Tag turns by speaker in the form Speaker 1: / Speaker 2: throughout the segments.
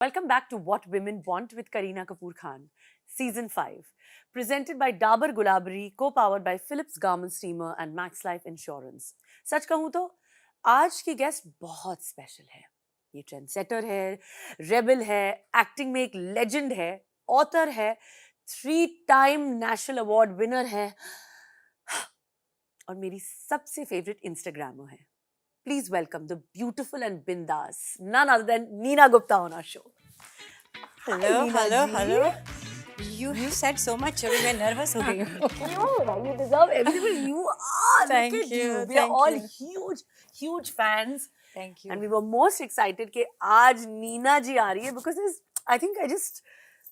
Speaker 1: Welcome back to What Women Want with Kareena Kapoor Khan, Season 5. Presented by Dabur Gulabari, co-powered by Philips Garment Steamer and Max Life Insurance. सच कहूँ तो आज की guest बहुत special है. ये trendsetter है, rebel है, acting में एक लेजेंड है, ऑथर है, 3-time नेशनल अवार्ड विनर है और मेरी सबसे फेवरेट इंस्टाग्रामर है. Please welcome the beautiful and bindas, none other than Neena Gupta on our show.
Speaker 2: Hello,
Speaker 1: Hi, Neena
Speaker 2: hello,
Speaker 1: ji.
Speaker 2: hello. You have said so much, अभी मैं nervous हो गई हूँ.
Speaker 1: No, you deserve everything. You are.
Speaker 2: Thank
Speaker 1: Look at
Speaker 2: you,
Speaker 1: you. We are
Speaker 2: thank
Speaker 1: all
Speaker 2: you.
Speaker 1: huge fans.
Speaker 2: Thank you.
Speaker 1: And we were most excited कि आज नीना जी आ रही है because I think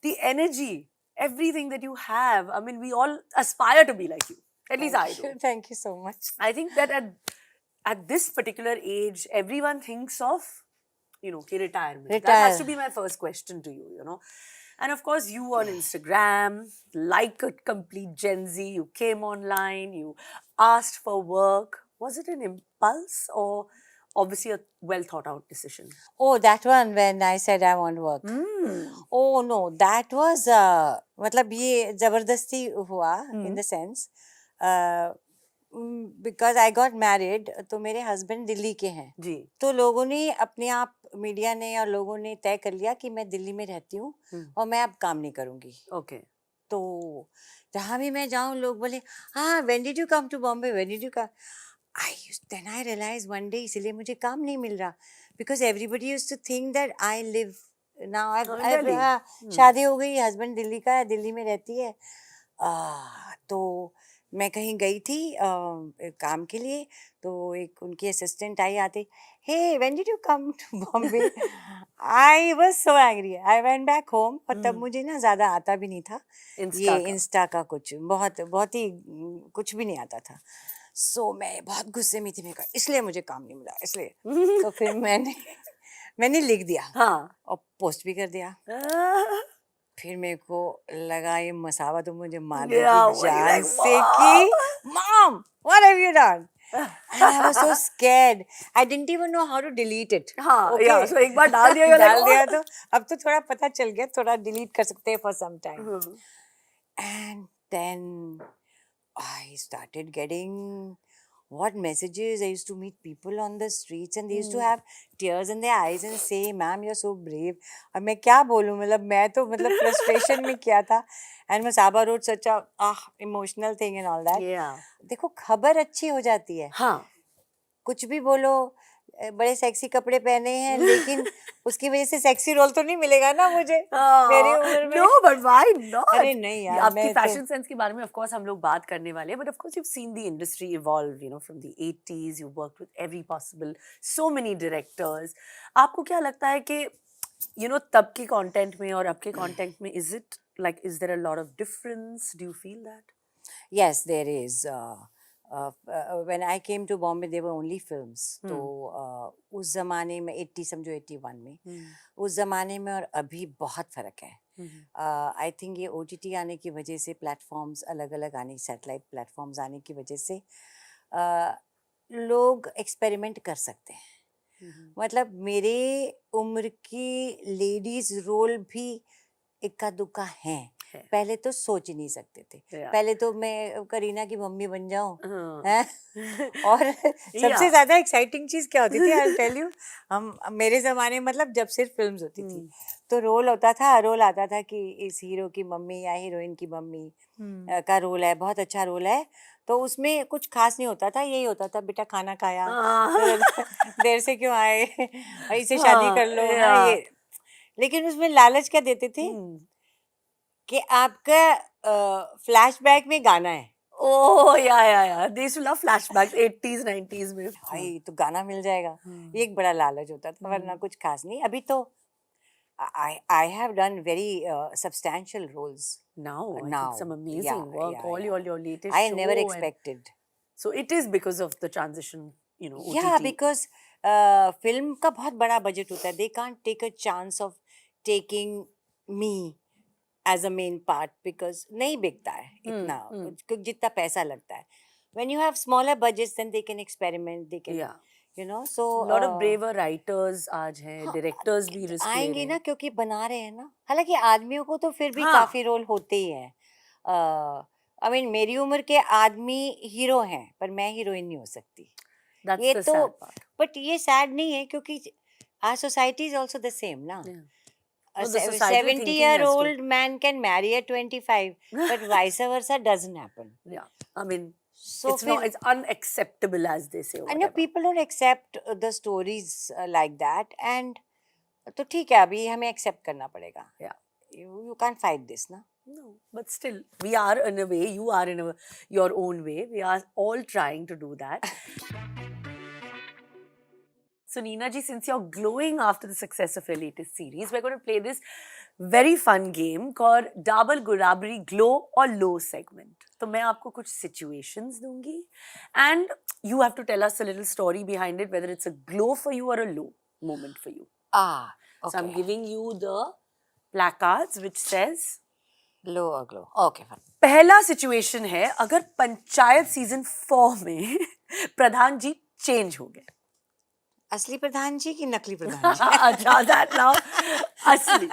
Speaker 1: the energy, everything that you have. I mean, we all aspire to be like you. At least I do.
Speaker 2: Thank you so much.
Speaker 1: I think that at this particular age, everyone thinks of, कि retirement. That has to be my first question to you. And of course, you on Instagram, like a complete Gen Z, you came online, you asked for work. Was it an impulse or obviously a well thought out decision?
Speaker 2: Oh, that one when I said I want work. Oh no, that was मतलब ये जबरदस्ती हुआ in the sense because I got married तो मेरे husband Delhi के हैं.
Speaker 1: जी.
Speaker 2: तो लोगों ने अपने आप मीडिया ने और लोगों ने तय कर लिया कि मैं दिल्ली में रहती हूँ और मैं अब काम नहीं करूँगी.
Speaker 1: Okay.
Speaker 2: तो जहाँ भी मैं जाऊँ लोग बोले हाँ when did you come to Bombay, when did you come? Then I realized one day इसलिए मुझे काम नहीं मिल रहा because everybody used to think that I live now शादी हो गई, हस्बैंड दिल्ली का है, दिल्ली में रहती है. तो मैं कहीं गई थी काम के लिए तो एक उनकी असिस्टेंट आई आते hey when did you come to Bombay? I was so angry. I went back home और तब मुझे ना ज़्यादा आता भी नहीं था ये इंस्टा का कुछ बहुत ही कुछ भी नहीं आता था. सो मैं बहुत गुस्से में थी. मैं कहा इसलिए मुझे काम नहीं मिला इसलिए. तो फिर मैंने लिख दिया और पोस्ट भी कर दिया. फिर मेरे को लगा ये मसावा तो मुझे मार देगी जान से कि mom what have you done. And I was so scared. I didn't even know how to delete it.
Speaker 1: Okay. So एक बार डाल दिया
Speaker 2: डाल दिया तो अब तो थोड़ा पता चल गया, थोड़ा delete कर सकते हैं for some time. And then I started getting what messages. I used to meet people on the streets and they used to have tears in their eyes and say, "Ma'am, you're so brave." अब मैं क्या बोलूँ, मैं तो frustration में किया था. And Masaba wrote such a emotional thing and all that.
Speaker 1: Yeah.
Speaker 2: देखो खबर अच्छी हो जाती है.
Speaker 1: हाँ.
Speaker 2: कुछ भी बोलो, बड़े सेक्सी कपड़े पहने हैं लेकिन उसकी वजह से सेक्सी रोल तो नहीं मिलेगा ना मुझे मेरी उम्र में.
Speaker 1: No, but why not?
Speaker 2: अरे नहीं यार,
Speaker 1: आपकी फैशन सेंस के बारे में of course हम लोग बात करने वाले हैं, but of course you've seen the industry evolve, from the 80s. You worked with every possible, so many directors. आपको क्या लगता है कि तब के कंटेंट में और अब के कंटेंट में is there a lot of difference? Do you feel that?
Speaker 2: Yes, there is. When I came to Bombay, there were only films. तो उस ज़माने में 80 समझो 81 में उस ज़माने में और अभी बहुत फ़र्क है. I think ये OTT आने की वजह से प्लेटफॉर्म्स अलग अलग आने, सैटेलाइट प्लेटफॉर्म्स आने की वजह से लोग एक्सपेरिमेंट कर सकते हैं. मतलब मेरे उम्र की लेडीज रोल भी इक्का दुक्का हैं. पहले तो सोच ही नहीं सकते थे. पहले तो मैं करीना की मम्मी बन जाऊं और सबसे ज्यादा एक्साइटिंग चीज क्या होती थी, आई टेल यू. मेरे जमाने मतलब जब सिर्फ फिल्म्स होती थी तो रोल आता था कि इस हीरो की मम्मी या हीरोइन की मम्मी का रोल है, बहुत अच्छा रोल है. तो उसमें कुछ खास नहीं होता था, यही होता था बेटा खाना खाया, देर से क्यों आए, इसे शादी कर लो. ये लेकिन उसमें लालच क्या देते थे कि आपका फ्लैशबैक में गाना है.
Speaker 1: Oh yeah. They used to love flashbacks 80s 90s में.
Speaker 2: भाई तो गाना मिल जाएगा, ये एक बड़ा लालच होता था, वरना कुछ खास नहीं. अभी तो I have done very substantial roles
Speaker 1: now. I think some amazing work. All your latest
Speaker 2: I
Speaker 1: show
Speaker 2: never expected.
Speaker 1: So it is because of the transition, OTT.
Speaker 2: Yeah, because film का बहुत बड़ा budget होता है. They can't take a chance of taking me as a main part because नहीं बिकता है इतना जितना पैसा लगता है. When you have smaller budgets, then they can experiment. They can, you know. So
Speaker 1: lot of braver writers आज हैं,
Speaker 2: हाँ,
Speaker 1: directors भी risk ले
Speaker 2: आएंगे
Speaker 1: रहे
Speaker 2: ना
Speaker 1: हैं.
Speaker 2: क्योंकि बना रहे हैं ना. हालांकि आदमियों को तो फिर भी
Speaker 1: हाँ.
Speaker 2: काफी रोल होते ही हैं. आई मीन मेरी उम्र के आदमी हीरो हैं पर मैं हीरोइन नहीं हो सकती.
Speaker 1: That's
Speaker 2: ये
Speaker 1: the
Speaker 2: तो
Speaker 1: sad part.
Speaker 2: बट ये सैड नहीं है क्योंकि our society is also the same ना.
Speaker 1: Yeah.
Speaker 2: A
Speaker 1: No, the societal
Speaker 2: 70
Speaker 1: thinking
Speaker 2: year
Speaker 1: has to.
Speaker 2: old man can marry a 25 but vice versa doesn't happen.
Speaker 1: Yeah. I mean,
Speaker 2: So
Speaker 1: it's not. It's unacceptable as they say. Or
Speaker 2: I know
Speaker 1: whatever.
Speaker 2: people don't accept the stories like that and तो ठीक है अभी हमें accept करना पड़ेगा.
Speaker 1: Yeah.
Speaker 2: You can't fight this ना.
Speaker 1: No, but still, we are in a way. You are in your own way. We are all trying to do that. So, Neena ji, since you're glowing after the success of your latest series, we're going to play this very fun game called Dabur Gulabri Glow or Low segment. So, मैं आपको कुछ situations दूंगी and you have to tell us a little story behind it, whether it's a glow for you or a low moment for you.
Speaker 2: Okay.
Speaker 1: So, I'm giving you the placards which says
Speaker 2: low or glow. Okay, fine.
Speaker 1: पहला situation है अगर panchayat season 4 में प्रधान जी change हो गए.
Speaker 2: असली प्रधान जी की नकली प्रधान जी?
Speaker 1: अच्छा, that now असली.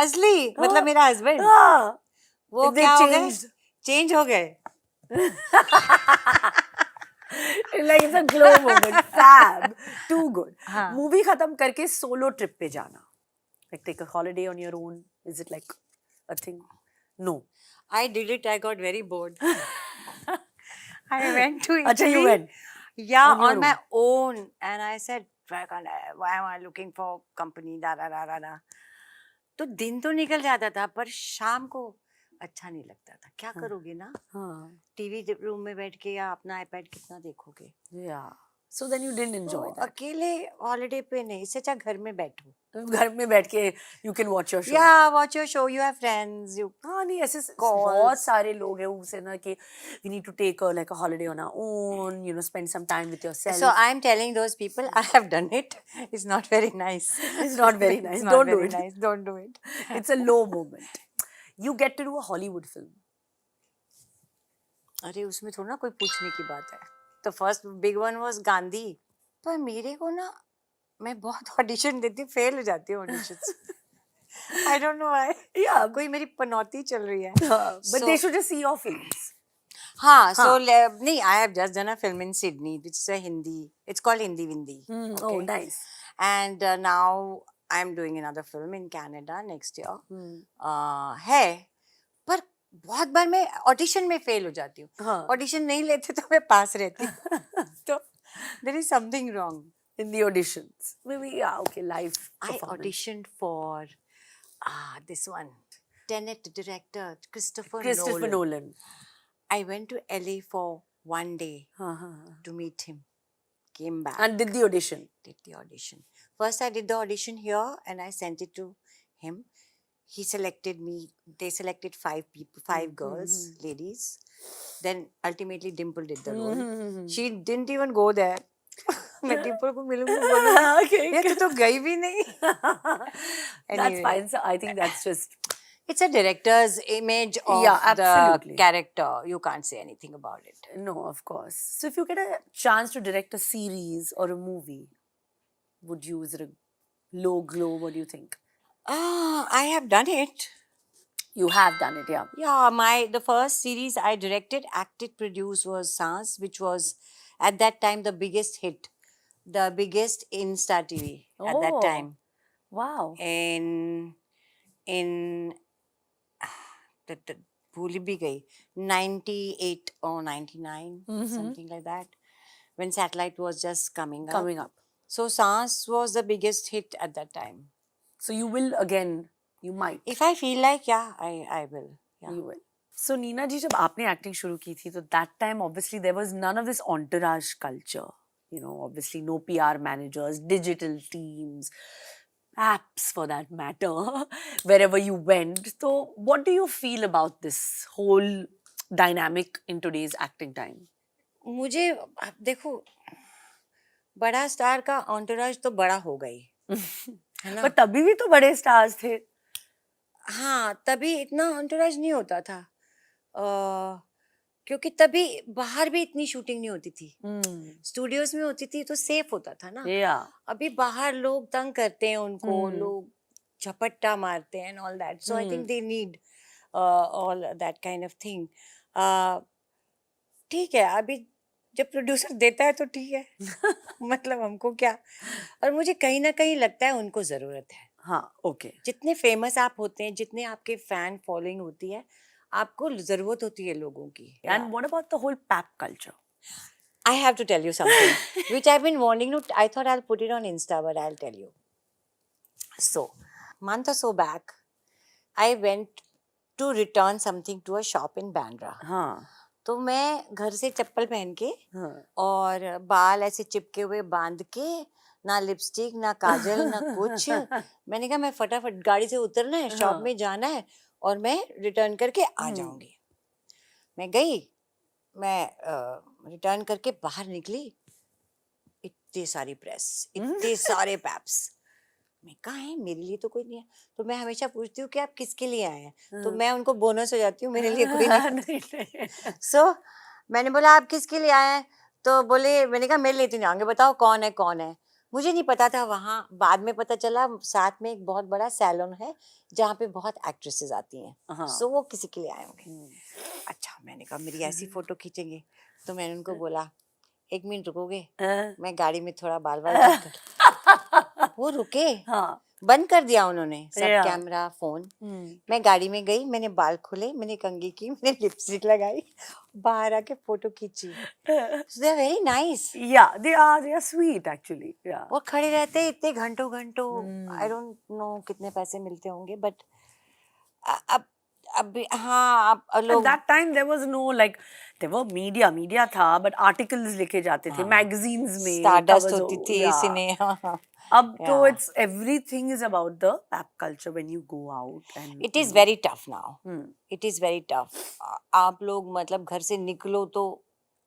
Speaker 2: असली मतलब मेरा हस्बैंड.
Speaker 1: हाँ.
Speaker 2: वो
Speaker 1: They
Speaker 2: क्या हो गए?
Speaker 1: changed.
Speaker 2: चेंज हो गए.
Speaker 1: Like it's a glow moment. Fab. Too good.
Speaker 2: हाँ.
Speaker 1: मूवी खत्म करके सोलो ट्रिप पे जाना. Like take a holiday on your own. Is it like a thing? No.
Speaker 2: I did it. I got very bored. I went to Italy.
Speaker 1: अच्छा, you went.
Speaker 2: Yeah,
Speaker 1: On your
Speaker 2: on my own. And I said, why am I looking for company? Da, da, da, da, da. तो दिन तो निकल जाता था पर शाम को अच्छा नहीं लगता था. क्या करोगे ना?
Speaker 1: हाँ.
Speaker 2: टीवी रूम में बैठ के या अपना आईपैड कितना देखोगे?
Speaker 1: Yeah. So then you didn't enjoy that.
Speaker 2: अकेले हॉलिडे पे नहीं, इससे अच्छा घर में बैठो.
Speaker 1: घर में बैठ के you can watch your show.
Speaker 2: Yeah, watch your show. You have friends. You
Speaker 1: हाँ नहीं ऐसे
Speaker 2: Calls.
Speaker 1: बहुत सारे लोग हैं उसे ना कि we need to take like a holiday on our own, you know, spend some time with yourself.
Speaker 2: So I'm telling those people I have done it. It's not very nice.
Speaker 1: It's not very nice.
Speaker 2: It's not
Speaker 1: Don't do
Speaker 2: very
Speaker 1: it.
Speaker 2: nice. Don't do it.
Speaker 1: It's a low moment. You get to do a Hollywood film.
Speaker 2: अरे उसमें थोड़ा ना कोई पूछने की बात है. तो first big one was Gandhi. पर मेरे को ना मैं बहुत ऑडिशन देती फेल हो जाती हूँ auditions. I don't know why.
Speaker 1: Yeah.
Speaker 2: कोई मेरी पनौती चल रही है.
Speaker 1: But they should just see your films.
Speaker 2: हाँ, so नहीं, I have just done a film in Sydney, which is a Hindi. It's called Hindi Vindi.
Speaker 1: Oh, nice.
Speaker 2: And now I'm doing another film in Canada next year. है, पर बहुत बार मैं audition में fail हो जाती हूँ.
Speaker 1: हाँ.
Speaker 2: ऑडिशन नहीं लेते तो मैं पास रहती हूँ. तो there is something wrong.
Speaker 1: In the auditions. Maybe, yeah, okay, live
Speaker 2: I
Speaker 1: performance.
Speaker 2: auditioned for this one, Tenet director Christopher
Speaker 1: Nolan.
Speaker 2: I went to LA for one day
Speaker 1: हाँ.
Speaker 2: to meet him. Came back.
Speaker 1: And did the audition.
Speaker 2: Did the audition. First I did the audition here and I sent it to him. He selected me. They selected 5 people, 5 girls, ladies. Then ultimately Dimple did the role. She didn't even go there. मैं डिम्पल को मिलूंगी बोलूंगी.
Speaker 1: Okay.
Speaker 2: ये तो गई भी नहीं.
Speaker 1: That's fine. So I think that's just.
Speaker 2: It's a director's image of
Speaker 1: absolutely.
Speaker 2: the character. You can't say anything about it.
Speaker 1: No, of course. So if you get a chance to direct a series or a movie, would you, is it a low glow? What do you think?
Speaker 2: I have done it.
Speaker 1: You have done it, yeah.
Speaker 2: Yeah, the first series I directed, acted, produced was Sans, which was at that time the biggest hit, the biggest in Star TV at that time.
Speaker 1: Wow.
Speaker 2: In भूल भी गई 98 or 99, something like that, when satellite was just coming up. So Sans was the biggest hit at that time.
Speaker 1: So you will again, you might.
Speaker 2: If I feel like, yeah, I will. Yeah.
Speaker 1: You will. So Neena ji, जब आपने acting शुरू की थी, तो that time obviously there was none of this entourage culture. You know, obviously no PR managers, digital teams, apps for that matter, wherever you went. So what do you feel about this whole dynamic in today's acting time?
Speaker 2: मुझे देखो बड़ा star का entourage तो बड़ा हो गई है ना.
Speaker 1: पर तभी भी तो बड़े स्टार्स थे.
Speaker 2: हाँ, तभी इतना entourage नहीं होता था. क्योंकि तभी बाहर भी इतनी शूटिंग नहीं होती थी,
Speaker 1: Hmm.
Speaker 2: स्टूडियोज में होती थी तो सेफ होता था ना.
Speaker 1: Yeah.
Speaker 2: अभी बाहर लोग तंग करते हैं उनको,
Speaker 1: Hmm.
Speaker 2: लोग झपट्टा मारते हैं and all that, so I
Speaker 1: Hmm.
Speaker 2: Think they need all that kind of thing. ठीक है, अभी जब प्रोड्यूसर देता है तो ठीक है. मतलब हमको क्या. और मुझे कहीं ना कहीं लगता है उनको जरूरत है.
Speaker 1: हाँ, okay.
Speaker 2: जितने फेमस आप होते हैं, जितने आपके फैन फॉलोइंग होती है, आपको जरूरत होती है लोगों की.
Speaker 1: And what about the whole pap culture?
Speaker 2: I have to tell you something which I've been wanting to. I thought I'll put it on Insta, but I'll tell you. So, month or so back, I went to return something to a shop in Bandra.
Speaker 1: हाँ.
Speaker 2: तो मैं घर से चप्पल पहन के
Speaker 1: हाँ.
Speaker 2: और बाल ऐसे चिपके हुए बांध के, ना लिपस्टिक ना काजल ना कुछ. मैंने कहा मैं फटाफट गाड़ी से उतरना है, शॉप
Speaker 1: हाँ.
Speaker 2: में जाना है और मैं रिटर्न करके आ जाऊंगी. मैं गई, मैं रिटर्न करके बाहर निकली, इतनी सारी प्रेस, इतने सारे पैप्स. मैं कहा है, मेरे लिए तो कोई नहीं है. तो मैं हमेशा पूछती हूँ कि आप किसके लिए आए हैं, तो मैं उनको बोनस हो जाती हूँ, मेरे लिए कोई नहीं. सो मैंने बोला आप किसके लिए आए हैं, तो बोले, मैंने कहा मेरे लिए तो नहीं आएंगे, बताओ कौन है कौन है. मुझे नहीं पता था, वहाँ बाद में पता चला साथ में एक बहुत बड़ा सैलून है जहाँ पे बहुत एक्ट्रेसेस आती हैं. सो वो किसी के लिए आए होंगे. अच्छा, मैंने कहा मेरी ऐसी फोटो खींचेंगे, तो मैंने उनको बोला 1 मिनट रुकोगे, मैं गाड़ी में थोड़ा बाल बाल ठीक कर. वो रुके,
Speaker 1: हाँ.
Speaker 2: बंद कर दिया उन्होंने सब,
Speaker 1: Yeah.
Speaker 2: Camera phone. मैं गाड़ी में गई, मैंने बाल खोले, मैंने कंघी की, मैंने लिपस्टिक लगाई, बाहर आके फोटो खींची. They are very nice.
Speaker 1: Yeah, they are sweet actually. Yeah.
Speaker 2: वो खड़े रहते हैं इतने घंटों घंटों. आई डोंट नो कितने पैसे मिलते होंगे, बट अब हाँ, अब
Speaker 1: At
Speaker 2: लोग.
Speaker 1: that time there was no like there were media था but articles लिखे जाते थे magazines में
Speaker 2: स्टारडस्ट
Speaker 1: covers
Speaker 2: होती थी,
Speaker 1: yeah.
Speaker 2: सिने.
Speaker 1: अब तो it's everything is about the pap culture when you go out and
Speaker 2: it is very tough now.
Speaker 1: Hmm.
Speaker 2: It is very tough. आप लोग मतलब घर से निकलो तो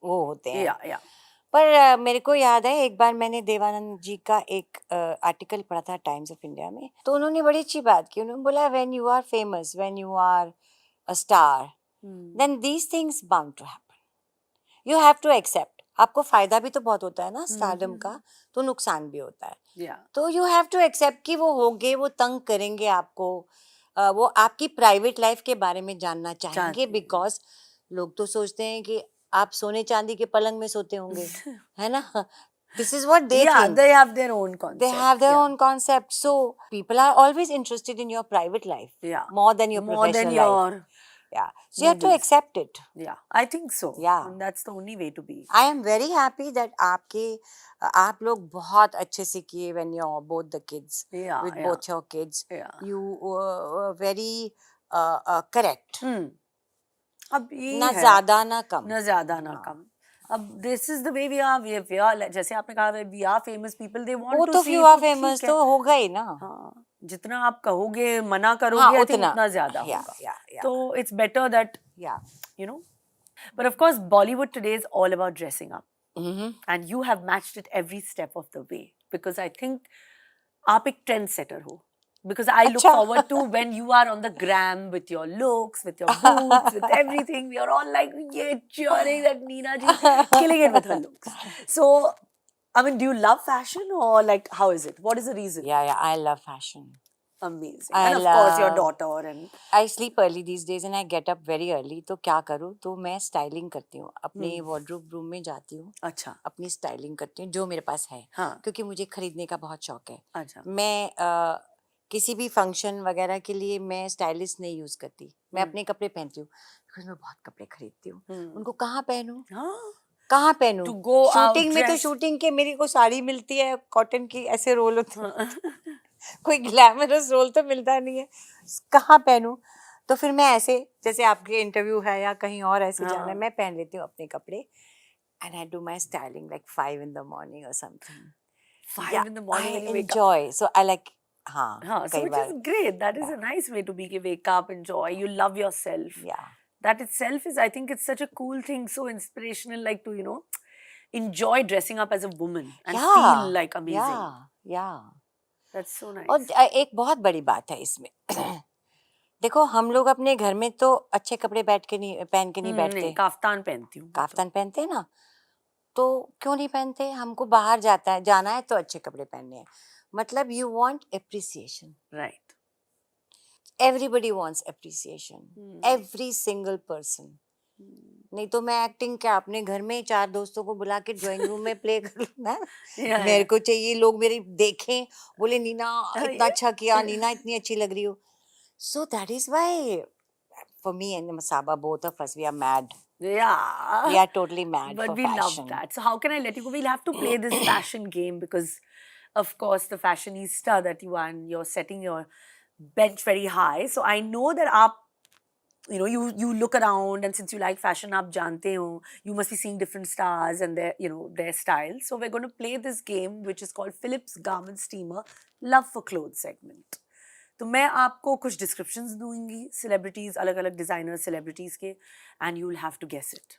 Speaker 2: वो होते हैं.
Speaker 1: Yeah, yeah.
Speaker 2: पर मेरे को याद है एक बार मैंने देवानंद जी का एक आर्टिकल पढ़ा था टाइम्स ऑफ इंडिया में, तो उन्होंने बड़ी अच्छी बात की. उन्होंने बोला when you are famous, when you are a star, then these things bound to happen. You have to accept. आपको फायदा भी तो बहुत होता है ना स्टारडम का, तो नुकसान भी होता है.
Speaker 1: Yeah.
Speaker 2: तो यू हैव टू एक्सेप्ट कि वो होंगे, वो तंग करेंगे आपको, वो आपकी प्राइवेट लाइफ के बारे में जानना चाहेंगे, बिकॉज लोग तो सोचते हैं कि आप सोने चांदी के पलंग में सोते होंगे, है ना. This is what they
Speaker 1: Yeah,
Speaker 2: think.
Speaker 1: they have their own concept.
Speaker 2: They have their
Speaker 1: yeah.
Speaker 2: own concept. So people are always interested in your private life,
Speaker 1: Yeah.
Speaker 2: more than your
Speaker 1: More
Speaker 2: professional
Speaker 1: than your
Speaker 2: life. Yeah. So you have to
Speaker 1: movies.
Speaker 2: accept it.
Speaker 1: Yeah, I think so.
Speaker 2: Yeah.
Speaker 1: And that's the only way to be.
Speaker 2: I am very happy that आप लोग बहुत अच्छे से किए when you're both the kids,
Speaker 1: Yeah,
Speaker 2: with
Speaker 1: yeah.
Speaker 2: both your kids.
Speaker 1: Yeah.
Speaker 2: You were very correct.
Speaker 1: अब ये
Speaker 2: ना
Speaker 1: है
Speaker 2: ज्यादा ना कम.
Speaker 1: ना ज्यादा ना कम. अब this is the way we are जैसे आपने कहा we are famous people, they want
Speaker 2: Both
Speaker 1: to
Speaker 2: of
Speaker 1: see
Speaker 2: you
Speaker 1: तो
Speaker 2: are
Speaker 1: ठीक
Speaker 2: famous,
Speaker 1: है.
Speaker 2: तो होगा ही ना.
Speaker 1: हाँ, जितना आप कहोगे मना करोगे
Speaker 2: हाँ,
Speaker 1: I think
Speaker 2: उतना.
Speaker 1: उतना ज्यादा
Speaker 2: Yeah,
Speaker 1: होगा.
Speaker 2: yeah.
Speaker 1: तो it's better that
Speaker 2: Yeah.
Speaker 1: you know. But of course Bollywood today is all about dressing up.
Speaker 2: Mm-hmm.
Speaker 1: And you have matched it every step of the way because I think आप एक trend setter हो. Because I look
Speaker 2: अच्छा.
Speaker 1: forward to when you are on the gram with your looks, with your boots, with everything. We are all like, yeah, cheering that Neena ji killing it with her looks. So, I mean, do you love fashion or like how is it? What is the reason?
Speaker 2: Yeah, I love fashion.
Speaker 1: Amazing.
Speaker 2: I
Speaker 1: and of course your
Speaker 2: love-
Speaker 1: daughter and
Speaker 2: I sleep early these days and I get up very early. तो क्या करूँ, तो मैं styling करती हूँ, अपने wardrobe room में जाती हूँ,
Speaker 1: अच्छा
Speaker 2: अपनी स्टाइलिंग करती हूँ जो मेरे पास है,
Speaker 1: हाँ
Speaker 2: क्योंकि मुझे खरीदने का बहुत शौक है.
Speaker 1: अच्छा
Speaker 2: मैं किसी भी फंक्शन वगैरह के लिए मैं स्टाइलिस्ट नहीं यूज करती. मैं अपने कपड़े पहनती हूँ, बिकॉज मैं बहुत कपड़े खरीदती हूँ. उनको कहाँ पहनूं,
Speaker 1: हाँ
Speaker 2: कहाँ पहनूं.
Speaker 1: To go out
Speaker 2: शूटिंग में तो
Speaker 1: dressed.
Speaker 2: शूटिंग के मेरी को साड़ी मिलती है कॉटन की, ऐसे रोल होते हैं. कोई ग्लैमरस रोल तो मिलता नहीं है, कहाँ पहनूं. तो फिर मैं ऐसे, जैसे आपके इंटरव्यू है या कहीं और ऐसे जाना है, मैं पहन लेती हूँ अपने कपड़े. And I do my styling like 5 in the morning or something.
Speaker 1: 5 in the morning when you wake up.
Speaker 2: enjoy. So I like, हाँ,
Speaker 1: So
Speaker 2: कई
Speaker 1: which
Speaker 2: bar.
Speaker 1: is great. That is a nice way to be. कि wake up, enjoy. You love yourself.
Speaker 2: Yeah.
Speaker 1: That itself is, I think, it's such a cool thing. So inspirational, like to enjoy dressing up as a woman and feel like amazing.
Speaker 2: Yeah.
Speaker 1: That's so nice.
Speaker 2: और एक बहुत बड़ी बात है इसमें देखो हम लोग अपने घर में तो अच्छे कपड़े बैठ के नहीं पहन के नहीं बैठते,
Speaker 1: नहीं, काफ्तान पहनती हूँ मैं तो।
Speaker 2: काफ्तान पहनते हैं ना, तो क्यों नहीं पहनते? हमको बाहर जाना है तो अच्छे कपड़े पहनने हैं, मतलब you want appreciation,
Speaker 1: right.
Speaker 2: Everybody wants appreciation, every single person. नहीं तो मैं एक्टिंग क्या अपने घर में 4 दोस्तों को बुला के ड्राइंग रूम में प्ले कर लूँ
Speaker 1: या
Speaker 2: मेरे को चाहिए लोग मेरी देखें, बोले नीना इतना
Speaker 1: या
Speaker 2: अच्छा किया, नीना इतनी अच्छी लग रही हो। So that is why for me and Masaba, both of us, we are mad.
Speaker 1: yeah
Speaker 2: We are totally mad
Speaker 1: but
Speaker 2: for
Speaker 1: we love
Speaker 2: fashion.
Speaker 1: that. So how can I let you go? We'll have to play this fashion game because, of course, the fashionista that you are, and you're setting your bench very high. So I know that you look around, and since you like fashion, आप जानते हो, you must be seeing different stars and their styles. So we're going to play this game which is called Philips Garment Steamer Love for Clothes segment. तो मैं आपको कुछ descriptions दूंगी celebrities, अलग अलग डिजाइनर सेलिब्रिटीज के, and you will have to guess it.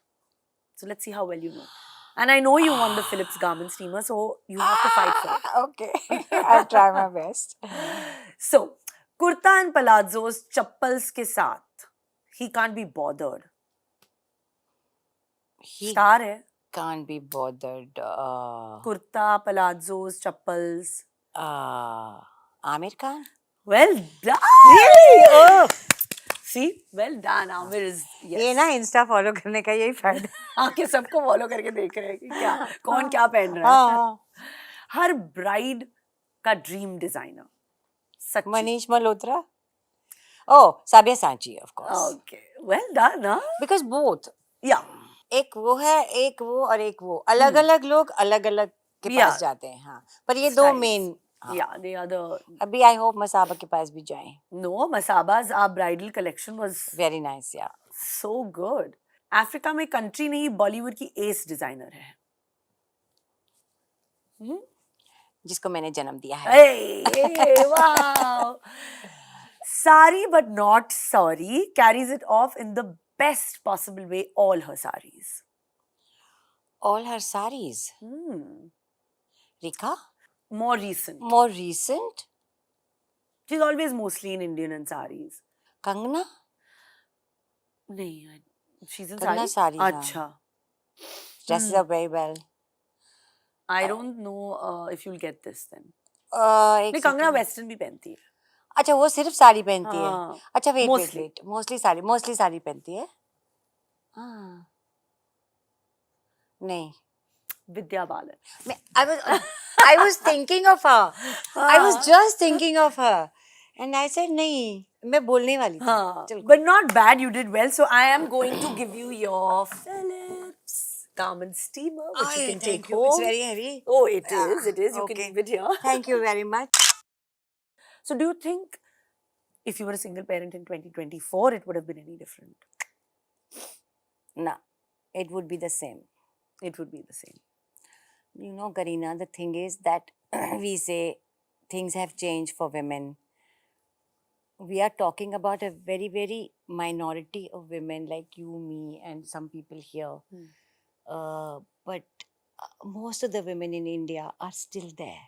Speaker 1: So let's see how well you know. And I know you won the Philips garment steamer, so you have to fight for it.
Speaker 2: Okay, I'll try my best.
Speaker 1: So, kurta and palazzos chappals के साथ, he can't be bothered.
Speaker 2: He
Speaker 1: Star है.
Speaker 2: can't be bothered.
Speaker 1: Kurta, palazzos, chappals.
Speaker 2: Amir Khan?
Speaker 1: Well done.
Speaker 2: Really? Oh!
Speaker 1: See, well done. Amir is yes.
Speaker 2: ये ना Insta follow करने का यही फायदा।
Speaker 1: आके सबको फॉलो करके देख रहे हैं कि क्या कौन क्या पहन रहा है.
Speaker 2: हाँ,
Speaker 1: हर ब्राइड का ड्रीम डिजाइनर सच्ची.
Speaker 2: Manish Malhotra? Oh, Sabya Sachi, of course.
Speaker 1: Okay, well done, huh?
Speaker 2: Because both.
Speaker 1: Yeah.
Speaker 2: एक वो है, एक वो और एक वो, अलग अलग लोग अलग अलग के
Speaker 1: Yeah.
Speaker 2: पास जाते हैं। हाँ, पर ये दो
Speaker 1: Styles.
Speaker 2: Main.
Speaker 1: Yeah, they are the.
Speaker 2: अभी आई होप मसाबा के पास भी जाएं।
Speaker 1: No, Masaba's our bridal collection was
Speaker 2: very nice या
Speaker 1: so good. अफ्रीका में कंट्री नहीं, बॉलीवुड की एस डिजाइनर है.
Speaker 2: जिसको मैंने जन्म दिया है।
Speaker 1: Hey, wow. Sari but not sorry, carries it off in the best possible way, all her saris.
Speaker 2: All her saris. Rika?
Speaker 1: More recent.
Speaker 2: More recent?
Speaker 1: She's always mostly in Indian and saris.
Speaker 2: Kangna?
Speaker 1: नहीं, she's in
Speaker 2: Kangna
Speaker 1: sari.
Speaker 2: sari, हाँ.
Speaker 1: अच्छा.
Speaker 2: Dresses up very well.
Speaker 1: I don't know if you'll get this then.
Speaker 2: एक
Speaker 1: नहीं, Kangana
Speaker 2: second.
Speaker 1: Western भी पहनती है.
Speaker 2: अच्छा वो सिर्फ साड़ी पहनती
Speaker 1: हाँ.
Speaker 2: है। अच्छा wait wait
Speaker 1: Mostly.
Speaker 2: Wait, mostly sari पहनती है। हाँ नहीं,
Speaker 1: Vidya Balan.
Speaker 2: I was thinking of her. I was just thinking of her. And I said नहीं, मैं बोलने वाली थी।
Speaker 1: हाँ.
Speaker 2: चल,
Speaker 1: But not bad, you did well. So I am going to give you your Philips garment steamer, which you can take home.
Speaker 2: It's very heavy.
Speaker 1: Oh, it is. It is. You
Speaker 2: okay.
Speaker 1: can leave it here.
Speaker 2: Thank you very much.
Speaker 1: So do you think if you were a single parent in 2024, it would have been any different?
Speaker 2: No, it would be the same.
Speaker 1: It would be the same.
Speaker 2: You know, Karina, the thing is that we say things have changed for women. We are talking about a very, very minority of women like you, me, and some people here. But most of the women in India are still there.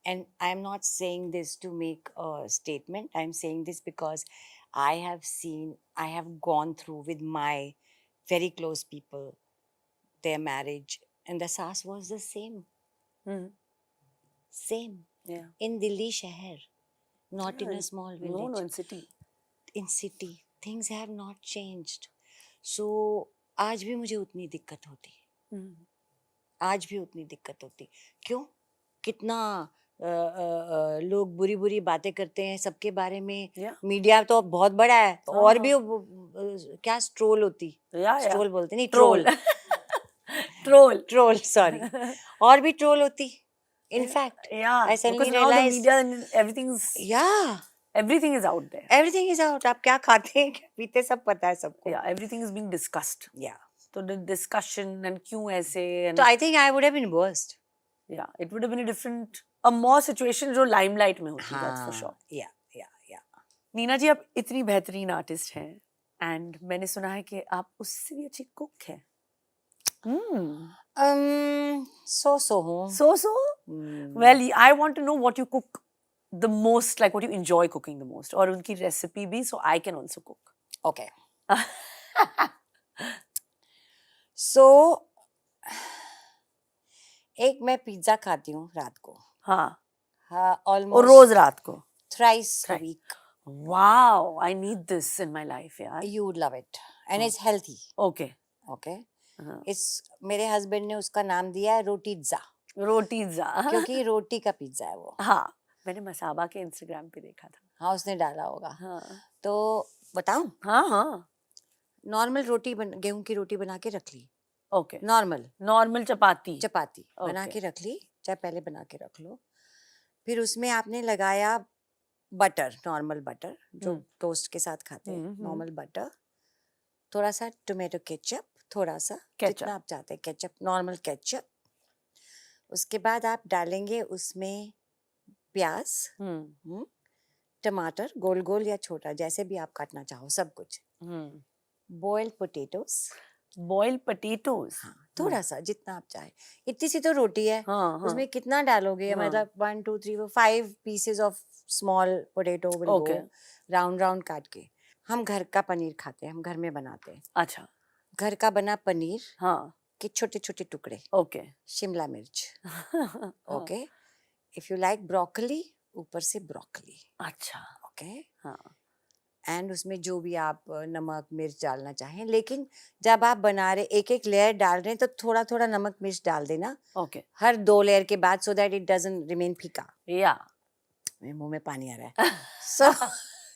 Speaker 2: And I'm not saying this to make a statement. I'm saying this because I have gone through with my very close people, their marriage. And the saas was the same. Same.
Speaker 1: Yeah.
Speaker 2: In Delhi शहर, not in a small village.
Speaker 1: No, in city.
Speaker 2: In city, things have not changed. So आज भी मुझे उतनी दिक्कत होती। आज भी उतनी दिक्कत होती। क्यों? कितना लोग बुरी बुरी बातें करते हैं सबके बारे में। मीडिया तो बहुत बड़ा है, और भी क्या ट्रोल होती, ट्रोल बोलते नहीं, ट्रोल ट्रोल सॉरी, और भी ट्रोल होती। In fact, I suddenly realized
Speaker 1: now the media and everything is out there.
Speaker 2: Everything is out. आप क्या खाते हैं, क्या पीते, सब पता है सबको।
Speaker 1: Yeah, everything is being discussed.
Speaker 2: Yeah.
Speaker 1: So the discussion and क्यों ऐसे and
Speaker 2: So I think I would have been worst.
Speaker 1: Yeah, it would have been a more situation जो limelight में होती, that's for sure.
Speaker 2: Yeah.
Speaker 1: Neena जी, आप इतनी बेहतरीन artist हैं, and मैंने सुना है कि आप उससे भी अच्छी कुक हैं.
Speaker 2: So हूँ.
Speaker 1: So? Well, I want to know what you cook the most, like what you enjoy cooking the most, और उनकी recipe भी, so I can also cook.
Speaker 2: Okay. So एक मैं पिज्जा खाती हूँ रात को.
Speaker 1: हाँ.
Speaker 2: हाँ,
Speaker 1: और
Speaker 2: almost
Speaker 1: रोज रात को.
Speaker 2: thrice a
Speaker 1: Thrice.
Speaker 2: week.
Speaker 1: Wow, I need this in my life, यार.
Speaker 2: You would love it, and
Speaker 1: हाँ.
Speaker 2: it's healthy.
Speaker 1: Okay.
Speaker 2: Okay.
Speaker 1: हाँ.
Speaker 2: It's मेरे husband ने उसका नाम दिया है रोटीज़ा,
Speaker 1: रोटीज़ा.
Speaker 2: क्योंकि रोटी का पिज्जा है वो.
Speaker 1: हाँ, मैंने मसाबा के इंस्टाग्राम पे देखा था.
Speaker 2: हाँ, उसने डाला होगा.
Speaker 1: हाँ.
Speaker 2: तो बताऊं?
Speaker 1: हाँ हाँ.
Speaker 2: नॉर्मल रोटी गेहूं की रोटी बना के रख ली.
Speaker 1: ओके.
Speaker 2: नॉर्मल
Speaker 1: चपाती.
Speaker 2: बना
Speaker 1: ओके.
Speaker 2: के रख ली, चाहे पहले बना के रख लो. फिर उसमें आपने लगाया बटर, नॉर्मल बटर जो टोस्ट के साथ खाते हैं, नॉर्मल बटर, थोड़ा सा टोमेटो केचप, थोड़ा सा जितना आप चाहते हैं केचप, नॉर्मल केचप. उसके बाद आप डालेंगे उसमें प्याज, टमाटर, गोल गोल या छोटा जैसे भी आप काटना चाहो, सब कुछ. बॉइल्ड पोटैटोस, हाँ, थोड़ा सा जितना आप चाहे. इतनी सी तो रोटी है, उसमें कितना डालोगे? मतलब 1 2 3 4 5 pieces of small potato will go round काट के. हम घर का पनीर खाते हैं, हम घर में बनाते हैं.
Speaker 1: अच्छा.
Speaker 2: घर का बना पनीर,
Speaker 1: हाँ,
Speaker 2: के छोटे छोटे टुकड़े.
Speaker 1: ओके.
Speaker 2: शिमला मिर्च. Okay. If you like broccoli, ऊपर से ब्रोकली.
Speaker 1: अच्छा.
Speaker 2: ओके.
Speaker 1: हाँ.
Speaker 2: एंड उसमें जो भी आप नमक मिर्च डालना चाहें, लेकिन जब आप बना रहे एक एक लेयर डाल रहे हैं तो थोड़ा थोड़ा नमक मिर्च डाल देना.
Speaker 1: ओके.
Speaker 2: हर 2 लेयर के बाद, so that it doesn't remain फीका.
Speaker 1: या.
Speaker 2: मेरे मुंह में पानी आ रहा है.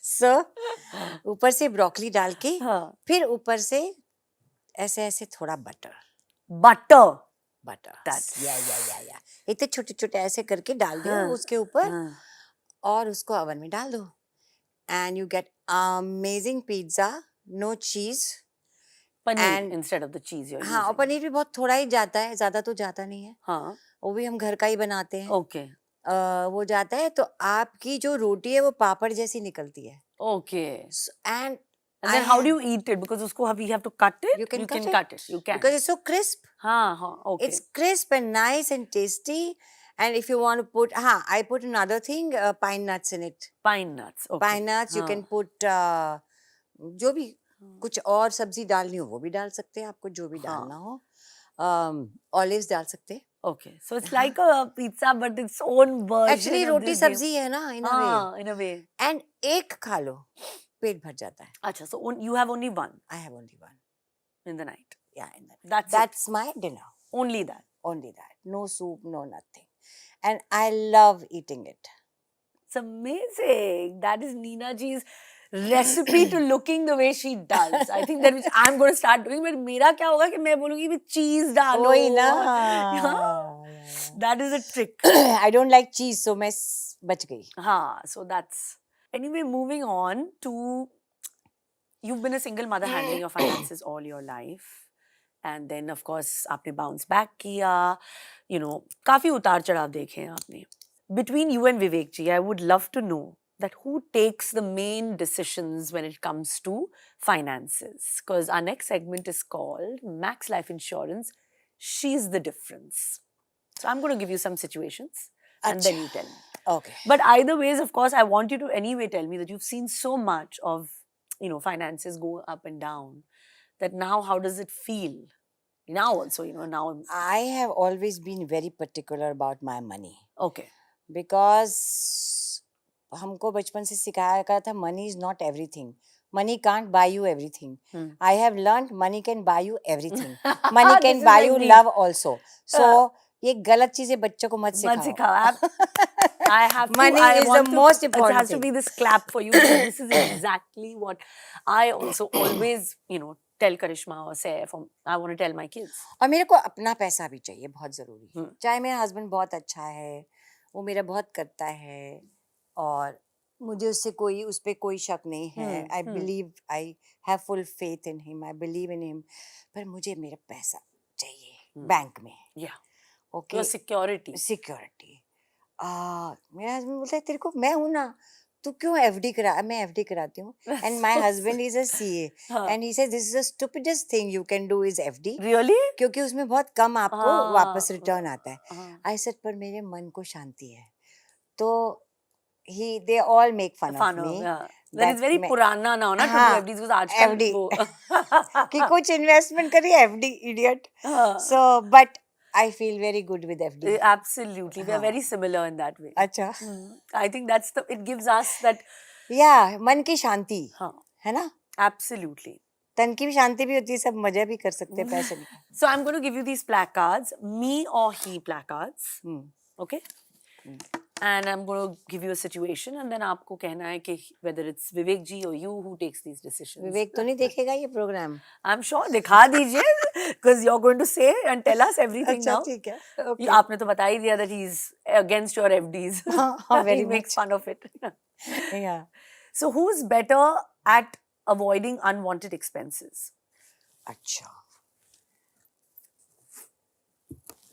Speaker 2: सो ऊपर से ब्रोकली डाल के, फिर ऊपर से ऐसे ऐसे थोड़ा बटर. या इतने छोटे छोटे ऐसे करके डाल दो उसके ऊपर, और उसको ओवन में डाल दो. And you get amazing pizza, no cheese.
Speaker 1: Paneer instead of the cheese you're
Speaker 2: हाँ, और पनीर भी बहुत थोड़ा ही जाता है, ज्यादा तो जाता नहीं है.
Speaker 1: हाँ.
Speaker 2: वो भी हम घर का ही बनाते हैं.
Speaker 1: ओके.
Speaker 2: वो जाता है तो आपकी जो रोटी है वो पापड़ जैसी निकलती है.
Speaker 1: Okay.
Speaker 2: And
Speaker 1: then how do you eat it? Because उसको we have to cut it.
Speaker 2: You can cut it.
Speaker 1: You can.
Speaker 2: Because it's so crisp.
Speaker 1: हाँ. Okay.
Speaker 2: It's crisp and nice and tasty. And if you want to put, I put another thing, pine nuts in it.
Speaker 1: Pine nuts. Okay.
Speaker 2: Pine nuts, you can put जो भी कुछ और सब्जी डालनी हो वो भी डाल सकते हैं, आपको जो भी डालना हो. Olives डाल सकते हैं.
Speaker 1: Okay, so it's like a pizza but its own version.
Speaker 2: Actually रोटी सब्जी है ना, in a way.
Speaker 1: In a way.
Speaker 2: And एक खा लो, पेट भर जाता है.
Speaker 1: अच्छा, so you have only one.
Speaker 2: I have only one.
Speaker 1: In the night.
Speaker 2: Yeah, in the night. That's my dinner.
Speaker 1: Only that.
Speaker 2: Only that. No soup, no nothing. And I love eating it.
Speaker 1: It's amazing. That is Neena ji's recipe to looking the way she does. I think that which I'm going to start doing. But मेरा क्या होगा कि मैं बोलूँगी भी cheese डालो.
Speaker 2: वही ना.
Speaker 1: That is a trick.
Speaker 2: I don't like cheese, so मैं बच गई.
Speaker 1: हाँ, so that's. Anyway, moving on to, you've been a single mother handling your finances all your life. And then of course आपने bounce back किया, you know, काफी उतार चढ़ाव देखे हैं आपने. Between you and Vivek ji, I would love to know that who takes the main decisions when it comes to finances. Because our next segment is called Max Life Insurance. She's the difference. So I'm going to give you some situations and then you tell me.
Speaker 2: Okay.
Speaker 1: But either ways, of course, I want you to anyway tell me that you've seen so much of, you know, finances go up and down, that now how does it feel? Now also, you know, now.
Speaker 2: I have always been very particular about my money.
Speaker 1: Okay.
Speaker 2: Because हमको बचपन से सिखाया गया था money is not everything. Money can't buy you everything. I have learned money can buy you everything. Money can buy you love also. So ये गलत चीजें बच्चों को मत सिखाओ.
Speaker 1: I have to.
Speaker 2: Money is the most important.
Speaker 1: It has to be this clap for you. This is exactly what I also always, you know, tell Karishma or Saif, or I want to tell my kids.
Speaker 2: और मेरे को अपना पैसा भी चाहिए, बहुत जरूरी. चाहे मेरा हस्बैंड बहुत अच्छा है, वो मेरा बहुत करता है, और मुझे उस पे कोई शक नहीं है. I believe, I have full faith in him. I believe in him. पर मुझे मेरा पैसा चाहिए बैंक में.
Speaker 1: Yeah.
Speaker 2: Okay.
Speaker 1: Your security.
Speaker 2: Security. मेरा हस्बैंड बोलता है तेरे को, मैं हूँ ना, तू क्यों एफडी करा. मैं एफडी कराती हूँ. And my husband is a CA. And he says this is the stupidest thing you can do is FD.
Speaker 1: Really?
Speaker 2: क्योंकि उसमें बहुत कम आपको वापस रिटर्न आता है. I said पर मेरे मन को शांति है. तो they all make fun of
Speaker 1: Fun
Speaker 2: me.
Speaker 1: of, yeah. That is very
Speaker 2: मैं-
Speaker 1: पुराना now ना to do
Speaker 2: हाँ,
Speaker 1: FDs because आजकल
Speaker 2: FD
Speaker 1: वो
Speaker 2: कि कुछ इन्वेस्टमेंट करिए FD idiot.
Speaker 1: हाँ,
Speaker 2: So but I feel very good with FD.
Speaker 1: absolutely we are
Speaker 2: हाँ.
Speaker 1: very similar in that way.
Speaker 2: अच्छा.
Speaker 1: I think that's the it gives us that
Speaker 2: Yeah, मन की शांति
Speaker 1: हाँ
Speaker 2: है ना.
Speaker 1: absolutely.
Speaker 2: तन की भी शांति भी होती है, सब मजे भी कर सकते हैं पैसे नहीं.
Speaker 1: So I'm going to give you these placards, me or he placards, okay? And I'm going to give you a situation and then आपको कहना है कि whether it's Vivek ji or you who takes these decisions.
Speaker 2: विवेक तो नहीं देखेगा ये programme.
Speaker 1: I'm sure दिखा दीजिए because you're going to say and tell us everything
Speaker 2: अच्छा
Speaker 1: now.
Speaker 2: ठीक है. Okay.
Speaker 1: आपने तो बता ही दिया that he's against your FDs.
Speaker 2: हाँ, very
Speaker 1: He makes
Speaker 2: much.
Speaker 1: fun of it.
Speaker 2: Yeah.
Speaker 1: So who's better at avoiding unwanted expenses?
Speaker 2: अच्छा.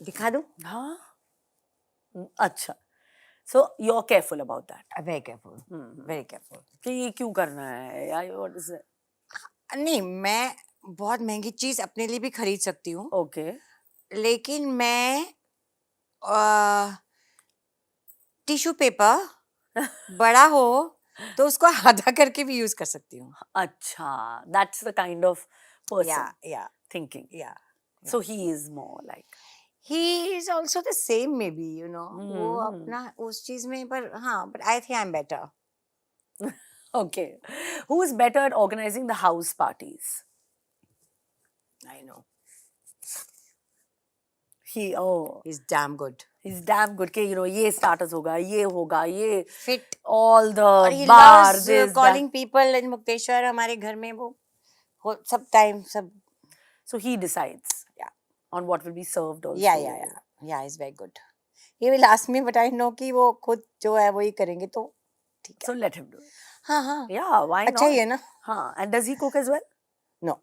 Speaker 2: दिखा दूं?
Speaker 1: हाँ. अच्छा. So you're careful about that.
Speaker 2: Very careful. Very careful.
Speaker 1: कि ये क्यों करना है या what is it?
Speaker 2: नहीं, मैं बहुत महंगी चीज अपने लिए भी खरीद सकती हूँ,
Speaker 1: Okay.
Speaker 2: लेकिन मैं टिश्यू पेपर बड़ा हो तो उसको आधा करके भी यूज कर सकती हूँ.
Speaker 1: अच्छा. That's the kind of person
Speaker 2: Yeah.
Speaker 1: thinking.
Speaker 2: Yeah.
Speaker 1: So he is more like.
Speaker 2: He is also the same maybe, you know. वो अपना उस चीज में, पर हाँ, but I think I'm better.
Speaker 1: Okay. Who's better at organizing the house parties?
Speaker 2: I know.
Speaker 1: He's
Speaker 2: damn good.
Speaker 1: He's damn good. कि you know ये starters होगा, ये होगा, ये
Speaker 2: Fit.
Speaker 1: all the
Speaker 2: और he
Speaker 1: bar,
Speaker 2: loves
Speaker 1: this,
Speaker 2: calling people in Mukteshwar. हमारे घर में वो सब टाइम सब.
Speaker 1: So he decides.
Speaker 2: Yeah.
Speaker 1: On what will be served also.
Speaker 2: Yeah, he's very good. He will ask me, but I know कि वो खुद जो है वो ही करेंगे तो ठीक है.
Speaker 1: So let him do it.
Speaker 2: हाँ.
Speaker 1: Yeah, why not?
Speaker 2: अच्छा ही है ना?
Speaker 1: हाँ. And does he cook as well?
Speaker 2: No.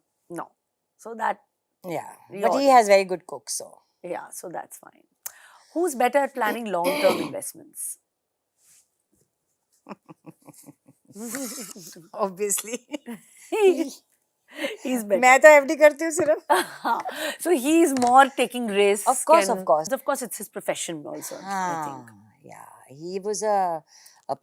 Speaker 1: So that.
Speaker 2: Yeah.
Speaker 1: Your
Speaker 2: But he has very good cooks, so.
Speaker 1: Yeah, so that's fine. Who's better at planning long-term investments?
Speaker 2: Obviously.
Speaker 1: He's better.
Speaker 2: मैं तो FD करती हूँ सिर्फ.
Speaker 1: So he's more taking risks.
Speaker 2: Of course.
Speaker 1: Of course, it's his profession also. I think.
Speaker 2: Yeah. He was a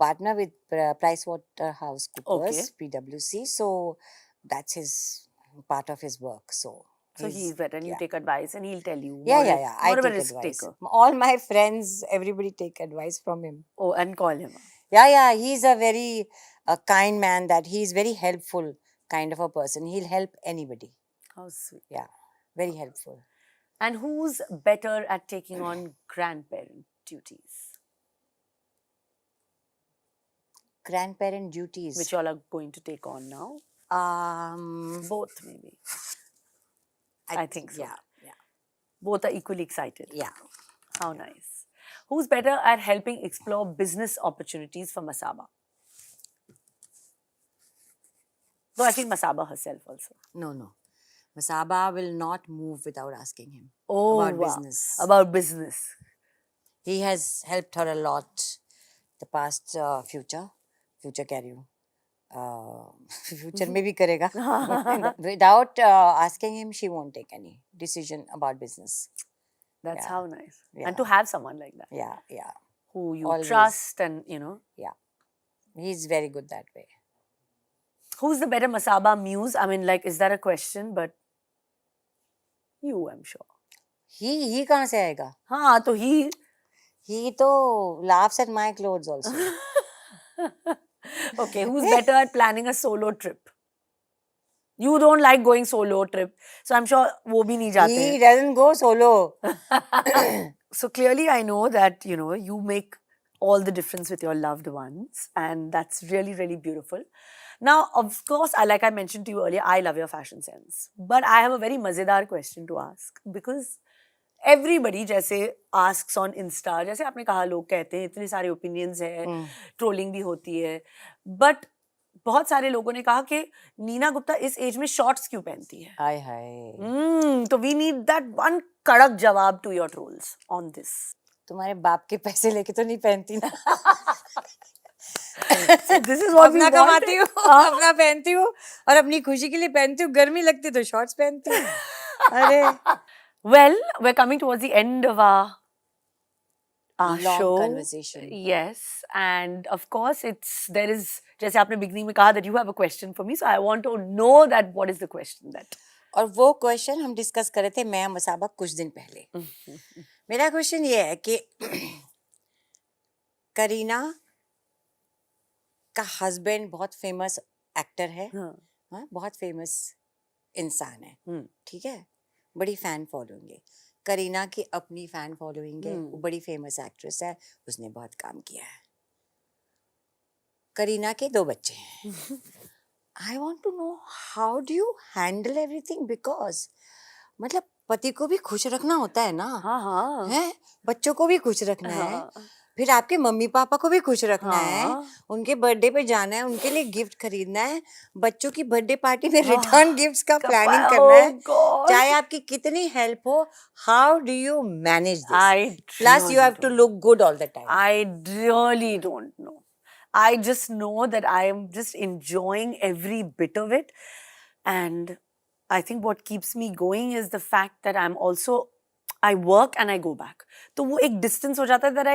Speaker 2: partner with PricewaterhouseCoopers, PwC. So that's his part of his work. So
Speaker 1: he's better, and you take advice, and he'll tell you.
Speaker 2: Yeah. I
Speaker 1: More of a
Speaker 2: take
Speaker 1: risk
Speaker 2: advice.
Speaker 1: taker.
Speaker 2: All my friends, everybody take advice from him.
Speaker 1: Oh, and call him.
Speaker 2: Yeah. He's a very kind man. That he's very helpful kind of a person. He'll help anybody.
Speaker 1: How sweet.
Speaker 2: Yeah, very helpful.
Speaker 1: And who's better at taking on grandparent duties?
Speaker 2: Grandparent duties.
Speaker 1: Which y'all are going to take on now? Both maybe. I think so.
Speaker 2: Yeah.
Speaker 1: Both are equally excited.
Speaker 2: Yeah.
Speaker 1: How nice. Who's better at helping explore business opportunities for Masaba? Though I think Masaba herself also.
Speaker 2: No. Masaba will not move without asking him
Speaker 1: about
Speaker 2: business.
Speaker 1: About business.
Speaker 2: He has helped her a lot. The past future carry future में भी करेगा. Without asking him, she won't take any decision about business.
Speaker 1: That's how nice. Yeah. And to have someone like that.
Speaker 2: Yeah.
Speaker 1: Who you trust and, you know.
Speaker 2: Yeah. He's very good that way.
Speaker 1: Who's the better Masaba muse? I mean, like, is that a question? But you, I'm sure.
Speaker 2: He कहाँ से आएगा?
Speaker 1: हाँ, तो he.
Speaker 2: He तो laughs at my clothes also.
Speaker 1: Okay, who's better at planning a solo trip? You don't like going solo trip, so I'm sure वो भी नहीं जाते.
Speaker 2: He doesn't go solo.
Speaker 1: So clearly, I know that you make all the difference with your loved ones, and that's really, really beautiful. Now, of course, like I mentioned to you earlier, I love your fashion sense, but I have a very mazedar question to ask because everybody जैसे asks on Insta, जैसे आपने कहा लोग कहते हैं इतने सारे opinions है, trolling भी होती है, but बहुत सारे लोगों ने कहा कि नीना गुप्ता इस एज में शॉर्ट्स क्यों पहनती है?
Speaker 2: हाय.
Speaker 1: तो we need that one कड़क जवाब to your trolls on this.
Speaker 2: तुम्हारे बाप के पैसे लेके तो नहीं पहनती ना.
Speaker 1: This is what
Speaker 2: अपना कमाती हूँ, अपना पहनती हूँ और अपनी खुशी के लिए पहनती हूँ. गर्मी लगती है तो शॉर्ट्स पहनती हूँ. अरे.
Speaker 1: Well, we're coming towards the end of our our
Speaker 2: long
Speaker 1: show.
Speaker 2: conversation.
Speaker 1: Yes, and of course, there is, जैसे आपने beginning में कहा that you have a question for me, so I want to know that what is the question that.
Speaker 2: और वो question हम discuss कर रहे थे मैं मसाबा कुछ दिन पहले. मेरा क्वेश्चन ये है कि करीना का हस्बैंड बहुत फेमस एक्टर है, हाँ, बहुत फेमस इंसान है, ठीक है, बड़ी फैन फॉलोइंग है. करीना की अपनी फैन फॉलोइंग है, वो बड़ी फेमस एक्ट्रेस है, उसने बहुत काम किया है. करीना के 2 बच्चे हैं. I want to know how do you handle everything, because मतलब पति को भी खुश रखना होता है ना,
Speaker 1: हाँ.
Speaker 2: है, बच्चों को भी खुश रखना है,
Speaker 1: हाँ.
Speaker 2: फिर आपके मम्मी पापा को भी खुश रखना है,
Speaker 1: हाँ.
Speaker 2: उनके बर्थडे पे जाना है, उनके लिए गिफ्ट खरीदना है, बच्चों की बर्थडे पार्टी में रिटर्न गिफ्ट्स का प्लानिंग करना है, चाहे आपकी कितनी हेल्प हो. How do you manage this? Plus you have to look good all the time.
Speaker 1: I really don't know. I just know that I am just enjoying every bit of it. And I think what keeps me going is the fact that I work and I go back. तो वो एक distance हो जाता है that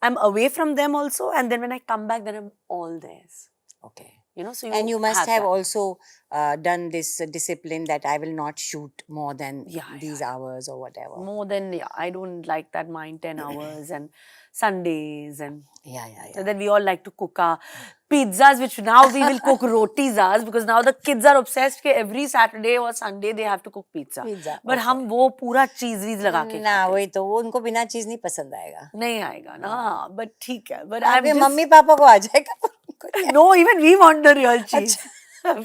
Speaker 1: I'm away from them also, and then when I come back, then I'm all theirs.
Speaker 2: Okay.
Speaker 1: You know, so
Speaker 2: And you must have
Speaker 1: that.
Speaker 2: also done this discipline that I will not shoot more than
Speaker 1: Yeah,
Speaker 2: these hours or whatever.
Speaker 1: More than, yeah, I don't like that mind 10 hours and Sundays and
Speaker 2: Yeah.
Speaker 1: so then we all like to cook our pizzas, which now we will cook rotis as, because now the kids are obsessed कि every Saturday or Sunday they have to cook pizza. But
Speaker 2: okay.
Speaker 1: हम वो पूरा cheese वीज लगा के
Speaker 2: ना वही तो, वो उनको बिना चीज नहीं पसंद आएगा.
Speaker 1: नहीं आएगा ना, but ठीक है. But
Speaker 2: आपके मम्मी पापा को आ जाएगा.
Speaker 1: No, even we want the real cheese.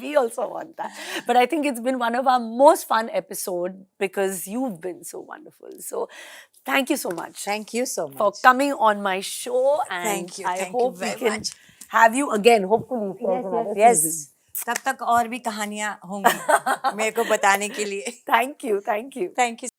Speaker 1: We also want that. But I think it's been one of our most fun episodes because you've been so wonderful. So thank you so much.
Speaker 2: Thank you so much
Speaker 1: for coming on my show. And
Speaker 2: Thank you.
Speaker 1: I
Speaker 2: Thank you
Speaker 1: hope we
Speaker 2: very
Speaker 1: can
Speaker 2: much.
Speaker 1: have you again, hopefully. for another
Speaker 2: Yes.
Speaker 1: season.
Speaker 2: तब तक और भी कहानियां होंगी मेरे को बताने के लिए.
Speaker 1: Thank you.
Speaker 2: Thank you.